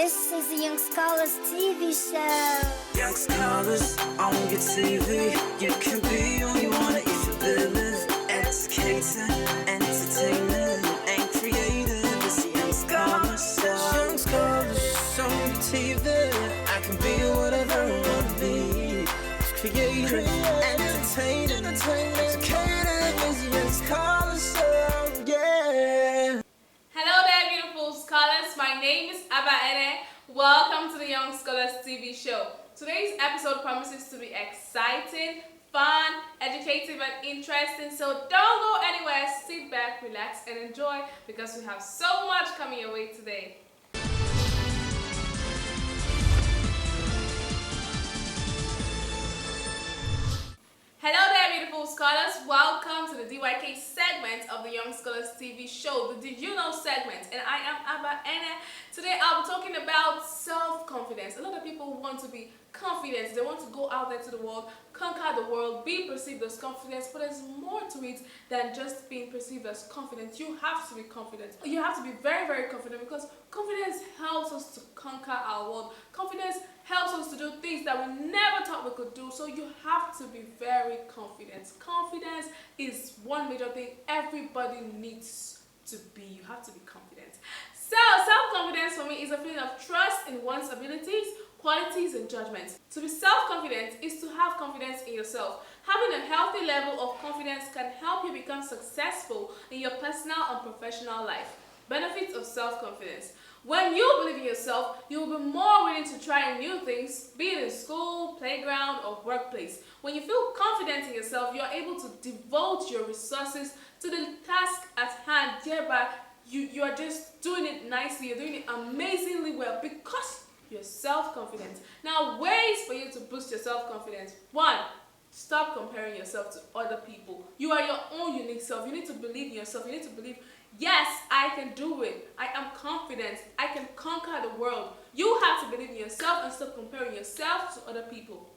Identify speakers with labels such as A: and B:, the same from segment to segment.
A: This is the Young Scholars TV show.
B: Young Scholars on your TV. You can be who you wanna if you live. Educating, entertaining, and creative. It's the Young Scholars show. Young Scholars on your TV. I can be whatever I wanna be. It's creative, entertaining, educative. It's the Young Scholars show. Yeah.
C: Hello there, beautiful scholars. My name is Abba Ene. Welcome to the Young Scholars TV show. Today's episode promises to be exciting, fun, educative, and interesting. So don't go anywhere. Sit back, relax, and enjoy because we have so much coming your way today. Hello there, beautiful scholars. Welcome to the DYK segment of the Young Scholars TV show, the Did You Know segment. And I am Abba Ene. Today I'll be talking about self-confidence. A lot of people want to be confident. They want to go out there to the world, conquer the world, be perceived as confident. But there's more to it than just being perceived as confident. You have to be confident. You have to be very, very confident because confidence helps us to conquer our world. Confidence helps us to do things that we never thought we could do. So you have to be very confident. Confidence is one major thing everybody needs to be. You have to be confident. So self-confidence for me is a feeling of trust in one's abilities, qualities, and judgments. To be self-confident is to have confidence in yourself. Having a healthy level of confidence can help you become successful in your personal and professional life. Benefits of self-confidence. When you believe in yourself, you will be more willing to try new things, be it in school, playground, or workplace. When you feel confident in yourself, you are able to devote your resources to the task at hand. Thereby, you are just doing it nicely, you're doing it amazingly well because you're self-confident. Now, ways for you to boost your self-confidence. 1. Stop comparing yourself to other people. You are your own unique self. You need to believe in yourself. You need to believe, yes, I can do it. I am confident. I can conquer the world. You have to believe in yourself and stop comparing yourself to other people.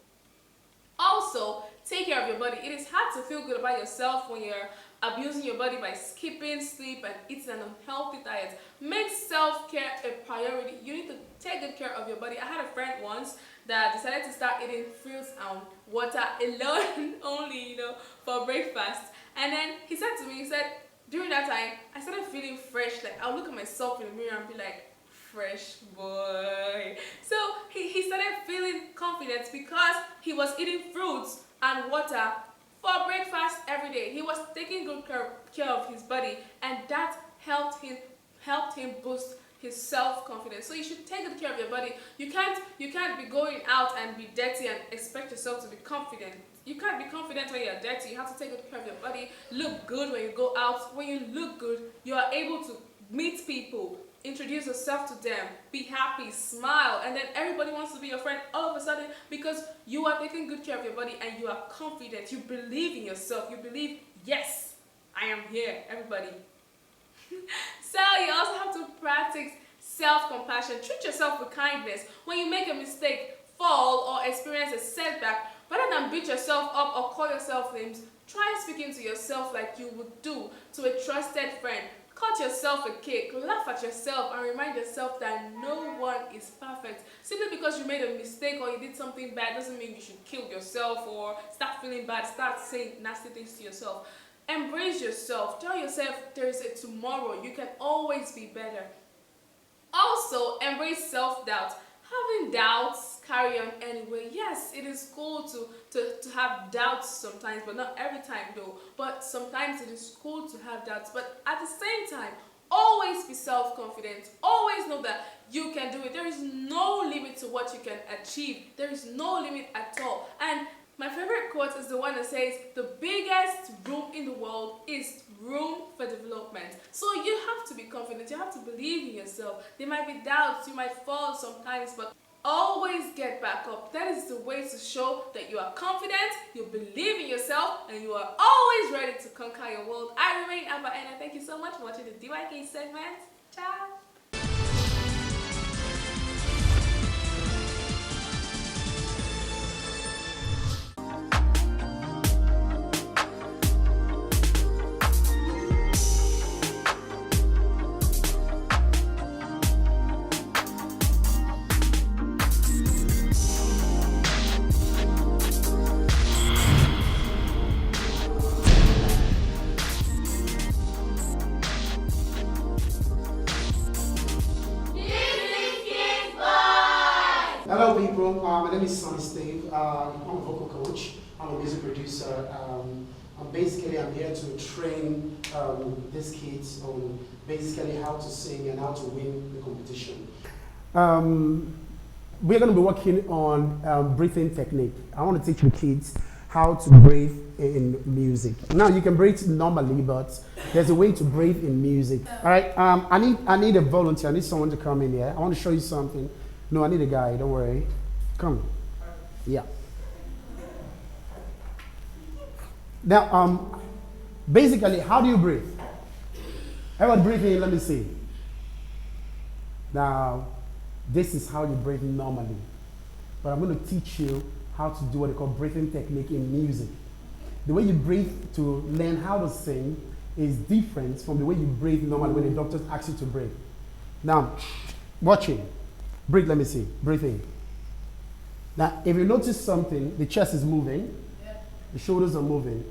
C: Also, take care of your body. It is hard to feel good about yourself when you're abusing your body by skipping sleep and eating an unhealthy diet. Make self-care a priority. You need to take good care of your body. I had a friend once that decided to start eating fruits and water alone only, for breakfast. And then he said to me, he said, during that time, I started feeling fresh. Like, I'll look at myself in the mirror and be like, fresh boy. So he started feeling confident because he was eating fruits and water for breakfast every day. He was taking good care of his body, and that helped him boost his self-confidence. So you should take good care of your body. You can't be going out and be dirty and expect yourself to be confident. You can't be confident when you're dirty. You have to take good care of your body. Look good when you go out. When you look good, you are able to meet people, introduce yourself to them, be happy, smile, and then everybody wants to be your friend all of a sudden because you are taking good care of your body and you are confident. You believe in yourself. You believe, yes, I am here, everybody. So you also have to practice self-compassion. Treat yourself with kindness. When you make a mistake, fall, or experience a setback, rather than beat yourself up or call yourself names, try speaking to yourself like you would do to a trusted friend. Cut yourself a cake, laugh at yourself, and remind yourself that no one is perfect. Simply because you made a mistake or you did something bad doesn't mean you should kill yourself or start feeling bad, start saying nasty things to yourself. Embrace yourself. Tell yourself there is a tomorrow. You can always be better. Also, embrace self-doubt. Having doubts, carry on anyway. Yes, it is cool to have doubts sometimes, but not every time though. But sometimes it is cool to have doubts. But at the same time, always be self-confident. Always know that you can do it. There is no limit to what you can achieve. There is no limit at all. And my favorite quote is the one that says, the biggest room in the world is room for development. So you have to be confident. You have to believe in yourself. There might be doubts. You might fall sometimes, but always get back up. That is the way to show that you are confident, you believe in yourself, and you are always ready to conquer your world. I remain Abba Ene. Thank you so much for watching the DYK segment. Ciao.
D: Hello, people. My name is Sonny Steve. I'm a vocal coach. I'm a music producer. I'm here to train these kids on basically how to sing and how to win the competition. We're going to be working on breathing technique. I want to teach the kids how to breathe in music. Now you can breathe normally, but there's a way to breathe in music. All right. I need a volunteer. I need someone to come in here. I want to show you something. No, I need a guy. Don't worry. Come. Yeah. Now, basically, how do you breathe? Everyone breathe in. Let me see. Now, this is how you breathe normally. But I'm going to teach you how to do what they call breathing technique in music. The way you breathe to learn how to sing is different from the way you breathe normally when the doctor asks you to breathe. Now, watching. Breathe, let me see. Breathe in. Now, if you notice something, the chest is moving, the shoulders are moving.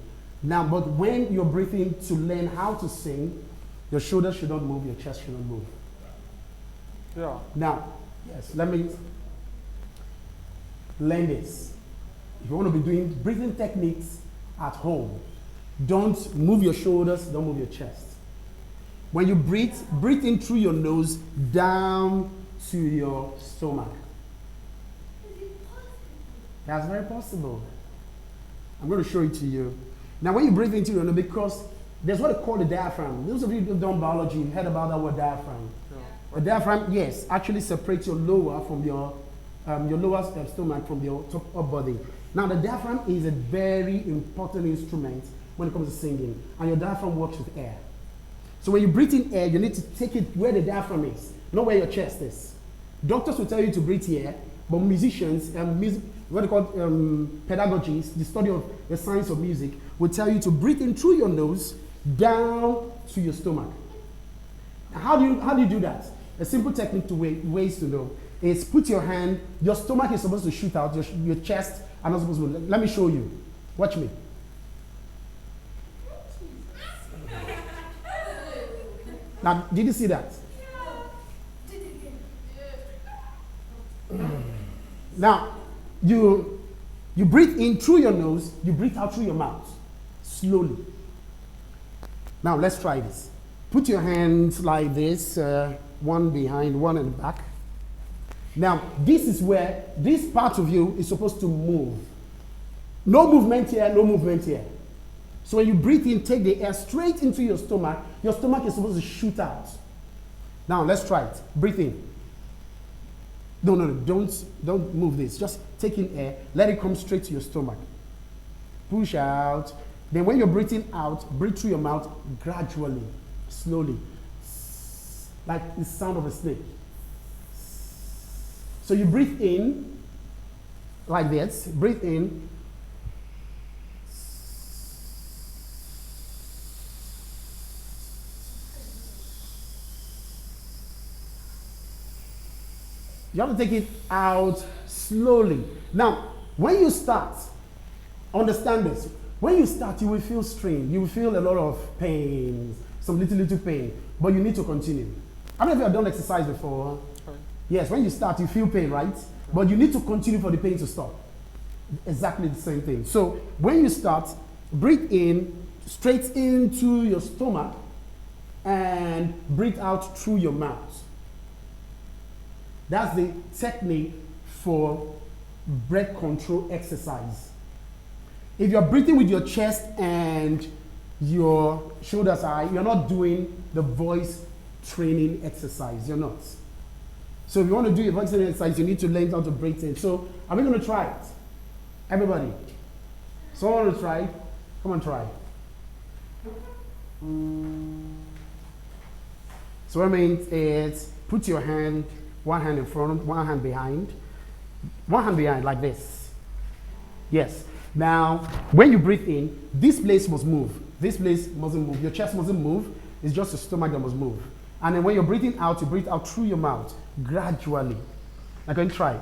D: Now, but when you're breathing to learn how to sing, your shoulders should not move, your chest should not move.
E: Yeah.
D: Now, yes, let me learn this. If you want to be doing breathing techniques at home, don't move your shoulders, don't move your chest. When you breathe, breathe in through your nose, down to your stomach. That's very possible. I'm going to show it to you. Now, when you breathe into your nose, because there's what they call the diaphragm. Those of you who've done biology, you've heard about that word diaphragm. Yeah. A diaphragm, yes, actually separates your lower from your lower stomach from your top of body. Now, the diaphragm is a very important instrument when it comes to singing, and your diaphragm works with air. So when you breathe in air, you need to take it where the diaphragm is, not where your chest is. Doctors will tell you to breathe here, but musicians and what they call pedagogists, the study of the science of music, will tell you to breathe in through your nose down to your stomach. How do you do that? A simple technique to ways to know is put your hand. Your stomach is supposed to shoot out. Your chest are not supposed to. Let me show you. Watch me. Now, did you see that? Now, you breathe in through your nose, you breathe out through your mouth, slowly. Now, let's try this. Put your hands like this, one behind, one in the back. Now, this is where this part of you is supposed to move. No movement here, no movement here. So when you breathe in, take the air straight into your stomach is supposed to shoot out. Now, let's try it. Breathe in. No, don't move this. Just take in air, let it come straight to your stomach. Push out. Then when you're breathing out, breathe through your mouth gradually, slowly, like the sound of a snake. So you breathe in like this, breathe in. You have to take it out slowly. Now, when you start, understand this. When you start, you will feel strain. You will feel a lot of pain, some little pain, but you need to continue. How many of you have done exercise before? Right. Yes, when you start, you feel pain, right? But you need to continue for the pain to stop. Exactly the same thing. So when you start, breathe in straight into your stomach and breathe out through your mouth. That's the technique for breath control exercise. If you're breathing with your chest and your shoulders high, you're not doing the voice training exercise. You're not. So if you want to do a voice training exercise, you need to learn how to breathe in. So are we going to try it? Everybody. Someone want to try? Come on, try. So what I mean is put your hand, one hand in front, one hand behind like this. Yes. Now, when you breathe in, this place must move. This place mustn't move. Your chest mustn't move. It's just your stomach that must move. And then when you're breathing out, you breathe out through your mouth gradually. I'm going to try it.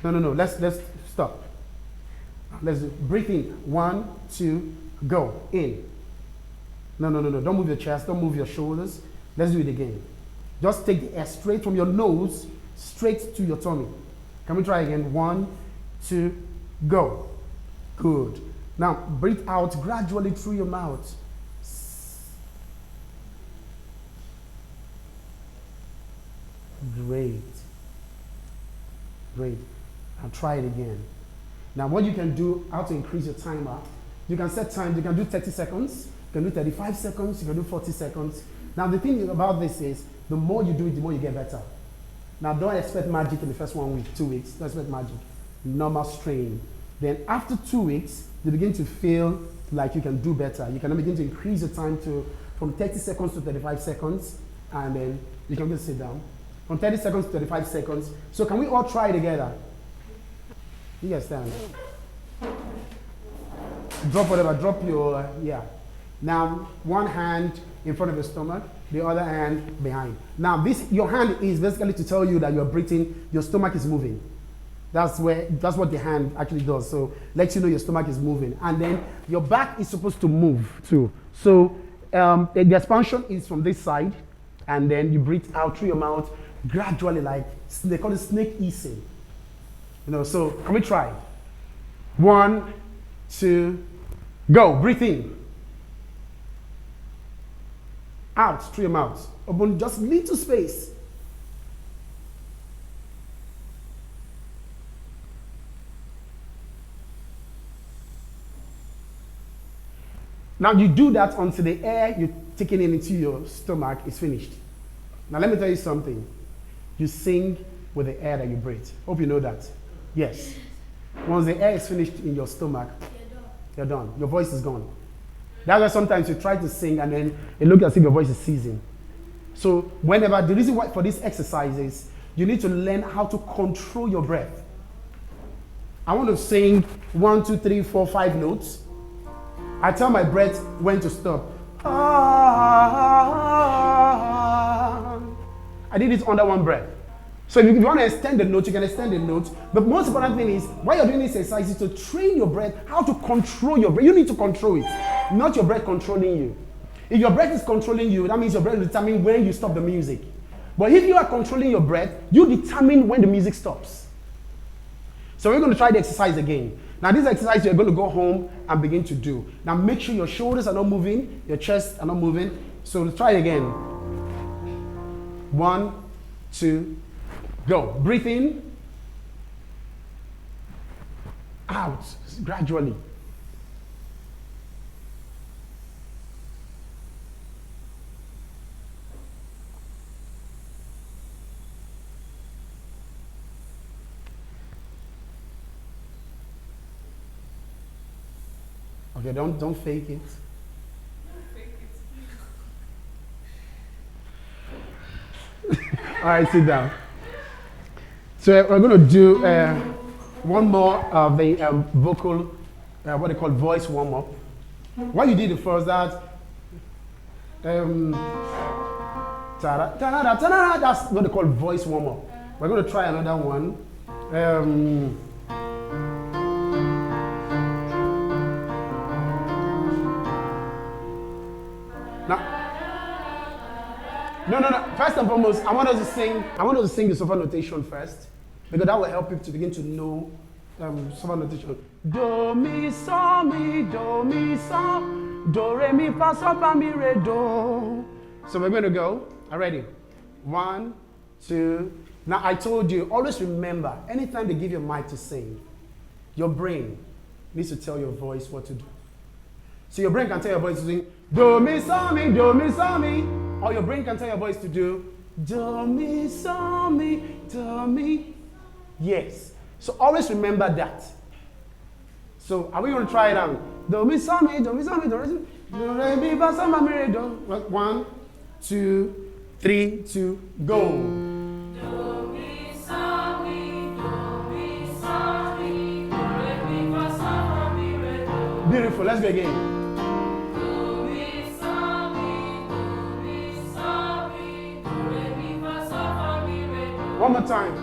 D: No. Let's stop. Let's breathe in. 1, 2, go. In. No. Don't move your chest. Don't move your shoulders. Let's do it again. Just take the air straight from your nose, straight to your tummy. Can we try again? 1, 2, go. Good. Now, breathe out gradually through your mouth. Great. Great. Now try it again. Now what you can do, how to increase your timer, you can set time, you can do 30 seconds, you can do 35 seconds, you can do 40 seconds. Now the thing about this is, the more you do it, the more you get better. Now don't expect magic in the first 1 week, 2 weeks, don't expect magic. Normal strain. Then after 2 weeks, you begin to feel like you can do better. You can begin to increase your time from 30 seconds to 35 seconds, and then you can just sit down. From 30 seconds to 35 seconds. So can we all try together? You guys stand. Drop whatever, drop your, yeah. Now, one hand in front of your stomach, the other hand behind. Now, your hand is basically to tell you that you're breathing, your stomach is moving. That's what the hand actually does. So, lets you know your stomach is moving. And then your back is supposed to move too. So, the expansion is from this side, and then you breathe out through your mouth gradually, like they call it snake easing. So can we try? 1, 2, go. Breathe in. Out through your mouth. Open just little space. Now you do that until the air you're taking into your stomach is finished. Now let me tell you something. You sing with the air that you breathe. Hope you know that. Yes. Once the air is finished in your stomach, you're done. Your voice is gone. That's why sometimes you try to sing and then it looks as if your voice is ceasing. So the reason why for this exercise is you need to learn how to control your breath. I want to sing 1, 2, 3, 4, 5 notes. I tell my breath when to stop. I did it under one breath. So if you want to extend the note, you can extend the note. But most important thing is, while you're doing this exercise, is to train your breath, how to control your breath. You need to control it, not your breath controlling you. If your breath is controlling you, that means your breath will determine when you stop the music. But if you are controlling your breath, you determine when the music stops. So we're going to try the exercise again. Now this exercise you're going to go home and begin to do. Now make sure your shoulders are not moving, your chest are not moving. So let's try it again. 1, 2, go. Breathe in. Out gradually. Okay, don't fake it. All right, sit down. So we're going to do one more of the vocal, what they call voice warm-up. What you did the first, that's what they call voice warm-up. We're going to try another one. No. First and foremost, I want us to sing the sofa notation first, because that will help you to begin to know sofa notation. Do mi so mi do re mi fa so fa mi re do. So we're going to go. Are you ready? 1, 2. Now I told you, always remember, anytime they give you a mic to sing, your brain needs to tell your voice what to do. So your brain can tell your voice to sing do mi so mi, or your brain can tell your voice to do do mi so mi, do mi. Yes. So always remember that. So are we going to try it out? Do mi so mi, do mi so mi, do re mi fa so fa mi re do. 1, 2, 3, 2, go. Beautiful. Let's go again. One more time.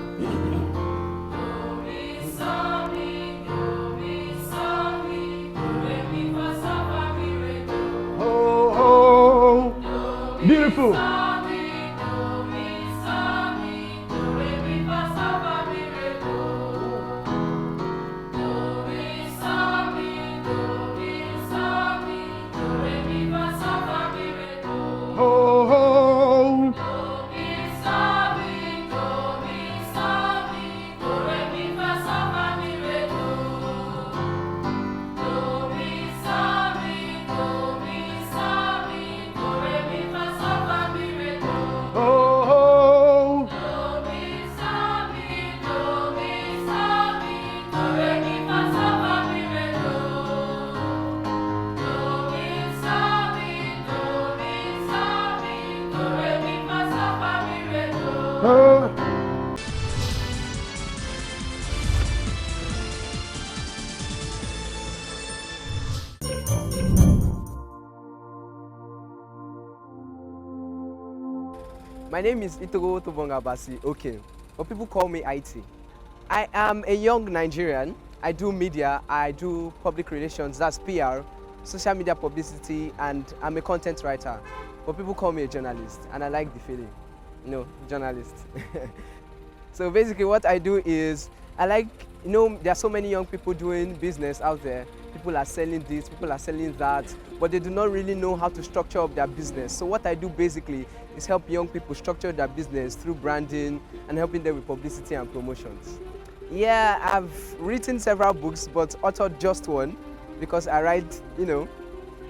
D: Oh, beautiful.
F: My name is Itogo Tobonga Basi. Okay, but people call me IT. I am a young Nigerian. I do media, I do public relations, that's PR, social media publicity, and I'm a content writer. But people call me a journalist, and I like the feeling. Journalist. So basically what I do is, there are so many young people doing business out there. People are selling this, people are selling that, but they do not really know how to structure up their business. So what I do basically is help young people structure their business through branding and helping them with publicity and promotions. Yeah, I've written several books, but authored just one because I write,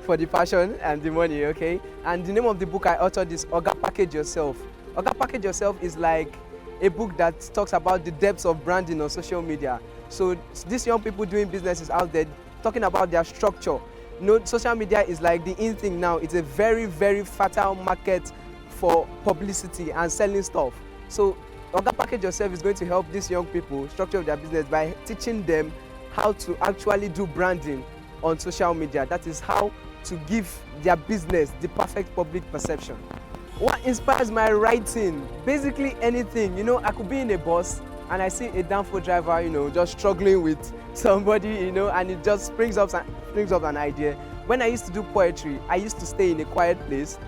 F: for the passion and the money, okay? And the name of the book I authored is Oga Package Yourself. Oga Package Yourself is like a book that talks about the depths of branding on social media. So these young people doing businesses out there talking about their structure. Social media is like the in thing now. It's a very, very fertile market for publicity and selling stuff. So Oga Package Yourself is going to help these young people structure their business by teaching them how to actually do branding on social media. That is how to give their business the perfect public perception. What inspires my writing? Basically anything. I could be in a bus and I see a Danfo driver, just struggling with somebody, and it just springs up an idea. When I used to do poetry, I used to stay in a quiet place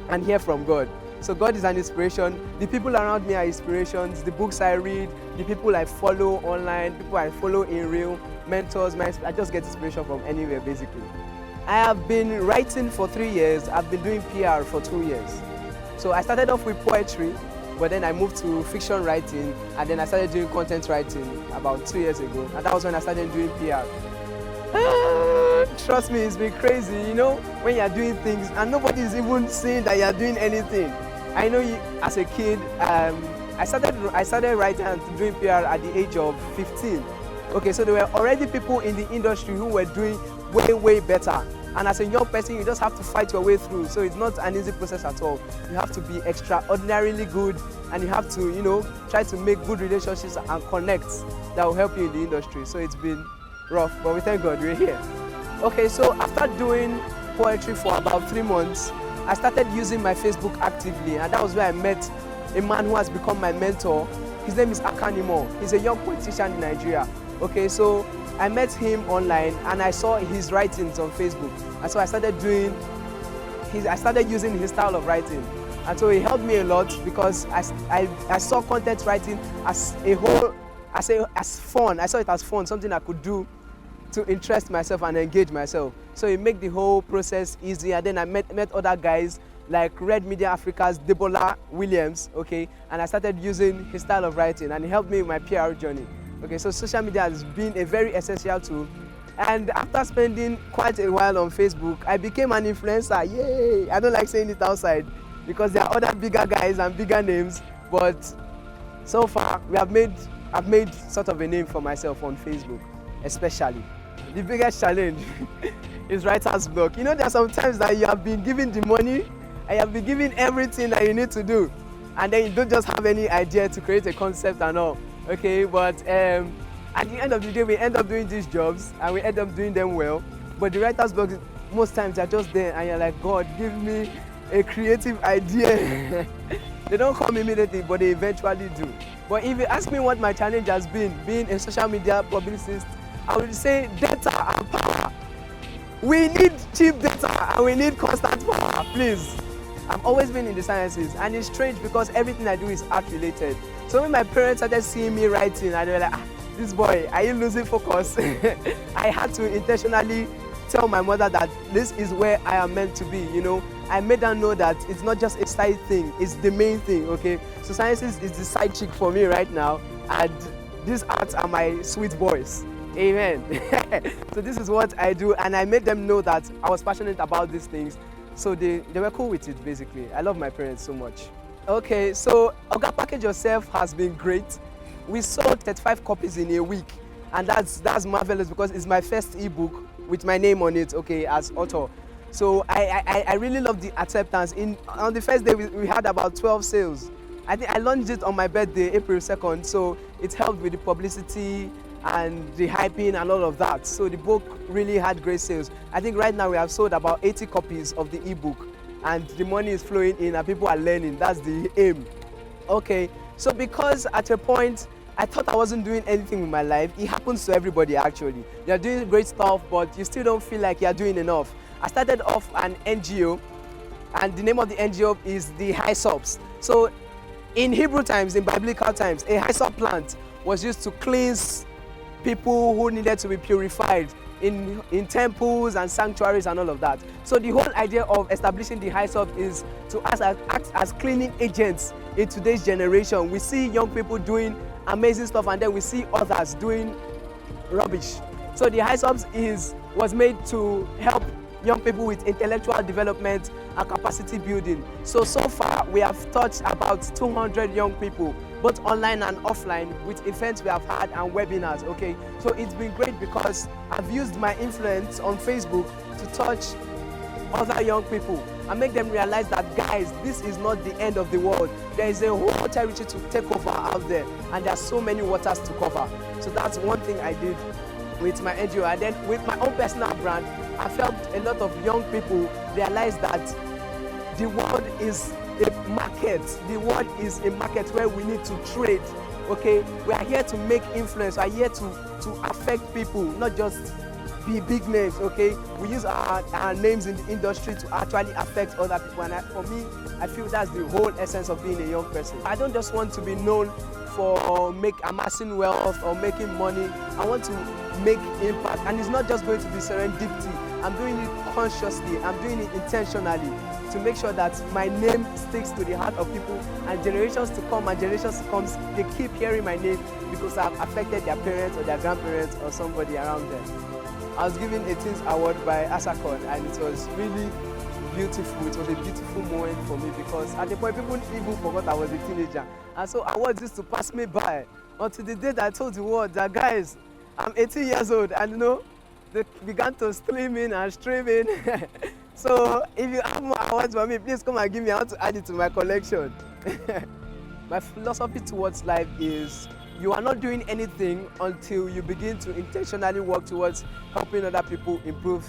F: and hear from God. So God is an inspiration. The people around me are inspirations. The books I read, the people I follow online, people I follow in real, mentors. I just get inspiration from anywhere, basically. I have been writing for 3 years. I've been doing PR for 2 years. So I started off with poetry, but then I moved to fiction writing, and then I started doing content writing about 2 years ago. And that was when I started doing PR. Trust me, it's been crazy, when you're doing things and nobody is even seeing that you're doing anything. I know as a kid, I started writing and doing PR at the age of 15. Okay, so there were already people in the industry who were doing way, way better. And as a young person, you just have to fight your way through. So it's not an easy process at all. You have to be extraordinarily good, and you have to, try to make good relationships and connects that will help you in the industry. So it's been rough, but we thank God we're here. Okay, so after doing poetry for about 3 months, I started using my Facebook actively, and that was where I met a man who has become my mentor. His name is Akanimo. He's a young politician in Nigeria. Okay, so I met him online and I saw his writings on Facebook, and so I started using his style of writing, and so it helped me a lot because I saw content writing as a whole, as fun. I saw it as fun, something I could do to interest myself and engage myself. So it made the whole process easy, and then I met other guys like Red Media Africa's Debola Williams, okay, and I started using his style of writing, and it helped me with my PR journey. Okay, so social media has been a very essential tool, and after spending quite a while on Facebook, I became an influencer. Yay! I don't like saying it outside because there are other bigger guys and bigger names, but so far I've made sort of a name for myself on Facebook, especially. The biggest challenge is writer's block. There are some times that you have been given the money and you have been given everything that you need to do, and then you don't just have any idea to create a concept and all. Okay, but at the end of the day, we end up doing these jobs and we end up doing them well. But the writer's block, most times they're just there and you're like, God, give me a creative idea. They don't come immediately, but they eventually do. But if you ask me what my challenge has been, being a social media publicist, I would say data and power. We need cheap data and we need constant power, please. I've always been in the sciences, and it's strange because everything I do is art related. So when my parents started seeing me writing, and they were like, this boy, are you losing focus? I had to intentionally tell my mother that this is where I am meant to be, I made her know that it's not just a side thing, it's the main thing, okay? So sciences is the side chick for me right now, and these arts are my sweet boys. Amen. So this is what I do, and I made them know that I was passionate about these things. So they were cool with it, basically. I love my parents so much. Okay, so Oga Package Yourself has been great. We sold 35 copies in a week, and that's marvelous because it's my first ebook with my name on it, okay, as author. So I really love the acceptance. On the first day, we had about 12 sales. I think I launched it on my birthday, April 2nd, so it helped with the publicity and the hyping and all of that. So the book really had great sales. I think right now we have sold about 80 copies of the ebook, and the money is flowing in and people are learning. That's the aim. Okay, so because at a point I thought I wasn't doing anything with my life, it happens to everybody actually. You're doing great stuff, but you still don't feel like you're doing enough. I started off an NGO, and the name of the NGO is the Hysops. So in Hebrew times, in biblical times, a hyssop plant was used to cleanse people who needed to be purified in temples and sanctuaries and all of that. So the whole idea of establishing the hyssop is to act as cleaning agents in today's generation. We see young people doing amazing stuff, and then we see others doing rubbish. So the hysops was made to help young people with intellectual development and capacity building. So far we have touched about 200 young people, both online and offline, with events we have had and webinars. Okay, so it's been great because I've used my influence on Facebook to touch other young people and make them realize that, guys, this is not the end of the world. There is a whole territory to take over out there, and there are so many waters to cover. So that's one thing I did with my NGO. And then with my own personal brand, I've helped a lot of young people realize that the world is a market. The world is a market where we need to trade. Okay, we are here to make influence. We are here to affect people, not just be big names. Okay, we use our names in the industry to actually affect other people. And for me, I feel that's the whole essence of being a young person. I don't just want to be known for amassing wealth or making money. I want to make impact, and it's not just going to be serendipity. I'm doing it consciously. I'm doing it intentionally to make sure that my name sticks to the heart of people, and generations to come and generations to come, they keep hearing my name because I've affected their parents or their grandparents or somebody around them. I was given a Teens Award by Asacon, and it was really beautiful. It was a beautiful moment for me because at the point people even forgot I was a teenager, and so awards used to pass me by until the day that I told the world that, guys, I'm 18 years old, and they began to stream in and stream in. So if you have more awards for me, please come and give me. I want to add it to my collection. My philosophy towards life is you are not doing anything until you begin to intentionally work towards helping other people improve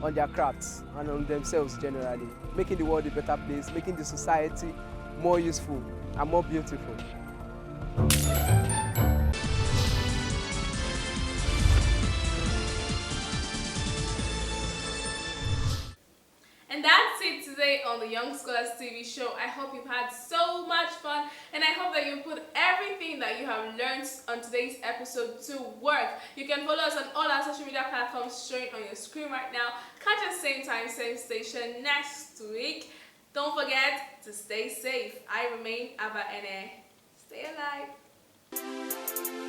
F: on their crafts and on themselves generally, making the world a better place, making the society more useful and more beautiful.
C: And that's it today on the Young Scholars TV show. I hope you've had so much fun, and I hope that you put everything that you have learned on today's episode to work. You can follow us on all our social media platforms showing on your screen right now. Catch us same time, same station next week. Don't forget to stay safe. I remain Aba Ene. Stay alive.